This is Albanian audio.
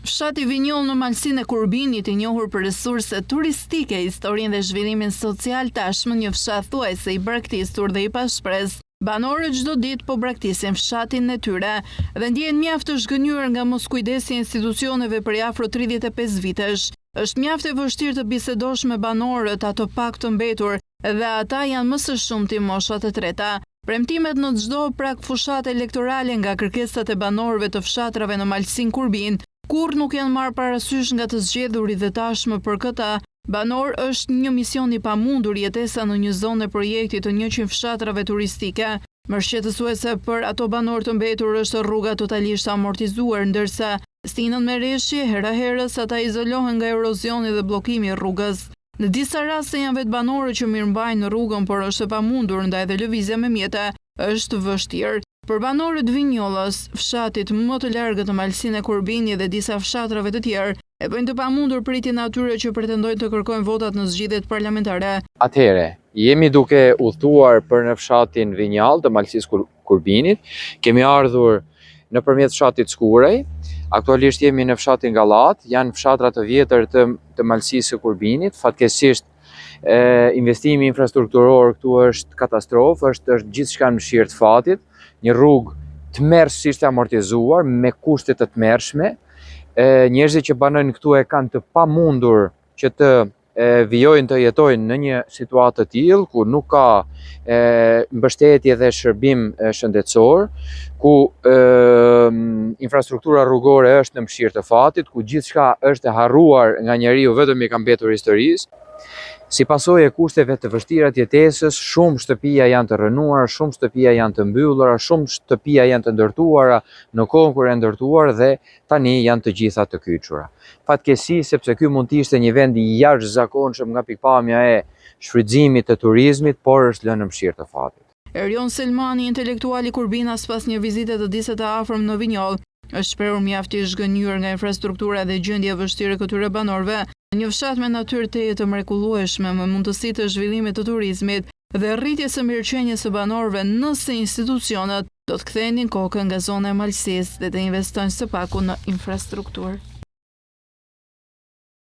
Fshati Vinjoll në malsinë e Kurbinit, i njohur për resurse turistike, historinë dhe zhvillimin social, tashmë një fshat thuajse i braktisur dhe i pashpres. Banorët çdo ditë po braktisin fshatin e tyre dhe ndjehen mjaft të zhgënjur nga moskujdesja e institucioneve për afro 35 vitesh. Është mjaft e vështirë të bisedosh me banorët, ato pak të mbetur, dhe ata janë më së shumti moshat e treta. Premtimet në çdo prag fushate elektorale nga kërkesat e banorëve të fshatrave në malsinë Kurbin kur nuk janë marrë parasysh nga të zgjedhurit dhe tashmë për këta banor është një mision i pamundur jetesa në një zonë e projektit të 100 fshatrave turistike. Mbështetësuese për ato banor të mbetur është rruga totalisht amortizuar, ndërsa stinën me reshje hera herës ata izolohen nga erozioni dhe bllokimi i rrugës. Në disa raste janë vetë banorët që mirëmbajnë rrugën, por është e pamundur ndaj edhe lëvizja me mjete është vështirë. Për banorët Vinjollës, fshatit më të largët të malsinë e Kurbinit dhe disa fshatrave të tjerë, e bëjnë të pamundur pritjen e atyre që pretendojnë të kërkojnë votat në zgjedhjet parlamentare. Atëherë, jemi duke udhëtuar për në fshatin Vinjall të malsisë Kurbinit. Kemi ardhur nëpërmjet fshatit Skurej. Aktualisht jemi në fshatin Gallat, janë fshatra të vjetër të malsisë së Kurbinit. Fatkeqësisht investimi infrastrukturor këtu është katastrofë, është gjithçka në mëshirë të fatit. Një rrugë tmerrsisht e amortizuar me kushte të tmerrshme. Njerëzit që banojnë këtu e kanë të pamundur që të vijojnë të jetojnë në një situatë të tillë ku nuk ka mbështetje dhe shërbim shëndetësor, ku infrastruktura rrugore është në mëshirë të fatit, ku gjithçka është e harruar nga njeriu, vetëm i ka mbetur historisë. Si pasojë e kushteve të vështira të jetesës, shumë shtëpia janë të rënuara, shumë shtëpia janë të mbyllura, shumë shtëpia janë të ndërtuara në kohën kur janë ndërtuar dhe tani janë të gjitha të kyçura. Fatkeqësi, sepse ky mund të ishte një vend i jashtëzakonshëm nga pikpamja e shfrytëzimit të turizmit, por është lënë në mëshirë të fatit. Erjon Selmani, intelektuali Kurbinas pas një vizite të disë të afërm në Vinjoll, është shprehur mjaft i zhgënjur nga infrastruktura dhe gjendja e vështirë e këtyre banorëve. Një fshat me natyrë teje të mrekullueshme, me mundësi të zhvillimit të turizmit dhe rritjes së mirëqenies së banorëve nëse institucionet do të kthenin kokën nga zona e malsisë dhe të investojnë së paku në infrastrukturë.